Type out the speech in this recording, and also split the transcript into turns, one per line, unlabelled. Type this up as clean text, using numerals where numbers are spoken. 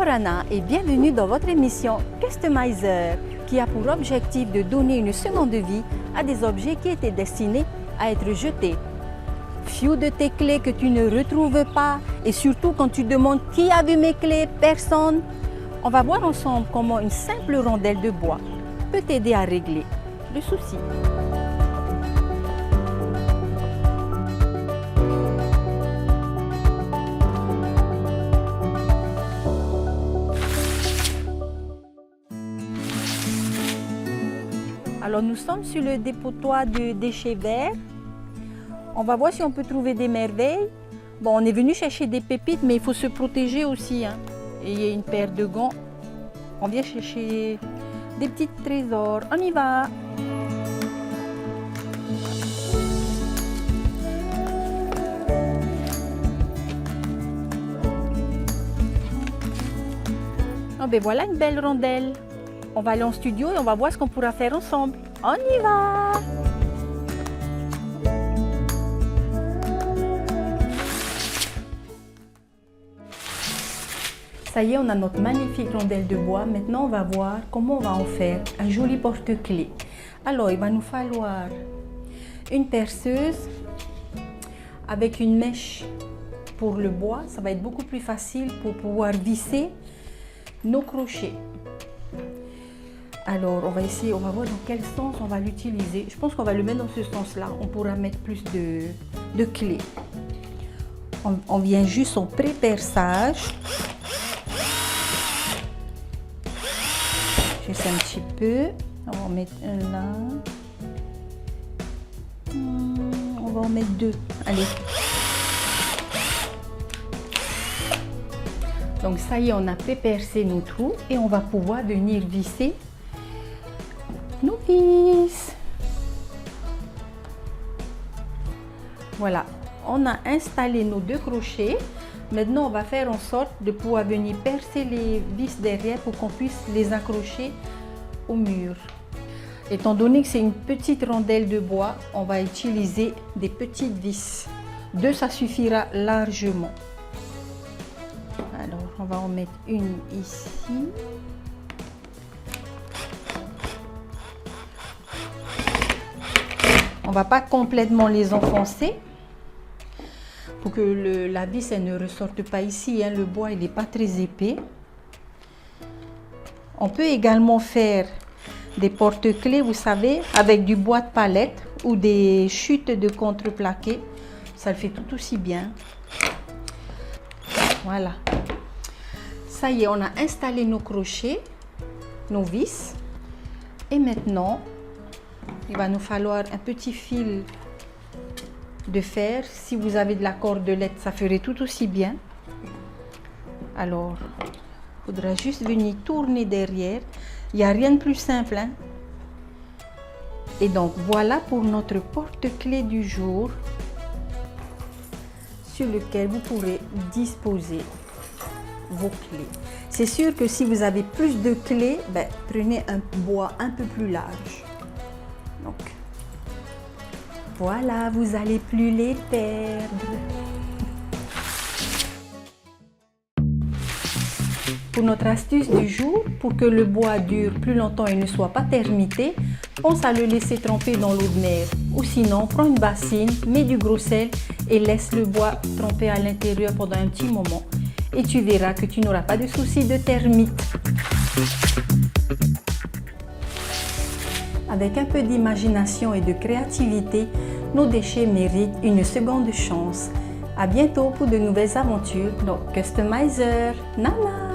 Anna et bienvenue dans votre émission Customizer qui a pour objectif de donner une seconde vie à des objets qui étaient destinés à être jetés. Few de tes clés que tu ne retrouves pas et surtout quand tu demandes qui a vu mes clés, personne. On va voir ensemble comment une simple rondelle de bois peut t'aider à régler le souci. Alors nous sommes sur le dépotoir de déchets verts. On va voir si on peut trouver des merveilles. Bon, on est venu chercher des pépites, mais il faut se protéger aussi. Et il y a une paire de gants. On vient chercher des petits trésors. On y va! Oh ben voilà une belle rondelle. On va aller en studio et on va voir ce qu'on pourra faire ensemble. On y va! Ça y est, on a notre magnifique rondelle de bois. Maintenant, on va voir comment on va en faire un joli porte-clés. Alors, il va nous falloir une perceuse avec une mèche pour le bois. Ça va être beaucoup plus facile pour pouvoir visser nos crochets. Alors, on va essayer, on va voir dans quel sens on va l'utiliser. Je pense qu'on va le mettre dans ce sens-là. On pourra mettre plus de clés. On vient juste en pré-perçage. Juste un petit peu. On va en mettre un là. On va en mettre deux. Allez. Donc ça y est, on a pré-percé nos trous et on va pouvoir venir visser nos vis. Voilà, on a installé nos deux crochets. Maintenant, on va faire en sorte de pouvoir venir percer les vis derrière pour qu'on puisse les accrocher au mur. Étant donné que c'est une petite rondelle de bois, on va utiliser des petites vis. Deux, ça suffira largement. Alors, on va en mettre une ici. On ne va pas complètement les enfoncer pour que la vis elle ne ressorte pas ici. Le bois il n'est pas très épais. On peut également faire des porte-clés, vous savez, avec du bois de palette ou des chutes de contreplaqué. Ça le fait tout aussi bien. Voilà. Ça y est, on a installé nos crochets, nos vis. Et maintenant, il va nous falloir un petit fil de fer. Si vous avez de la cordelette, ça ferait tout aussi bien. Alors, il faudra juste venir tourner derrière. Il n'y a rien de plus simple. Et donc, voilà pour notre porte-clés du jour sur lequel vous pourrez disposer vos clés. C'est sûr que si vous avez plus de clés, prenez un bois un peu plus large. Donc, voilà, vous n'allez plus les perdre. Pour notre astuce du jour, pour que le bois dure plus longtemps et ne soit pas termité, pense à le laisser tremper dans l'eau de mer. Ou sinon, prends une bassine, mets du gros sel et laisse le bois tremper à l'intérieur pendant un petit moment. Et tu verras que tu n'auras pas de soucis de termites. Avec un peu d'imagination et de créativité, nos déchets méritent une seconde chance. À bientôt pour de nouvelles aventures dans Customizer. Nana!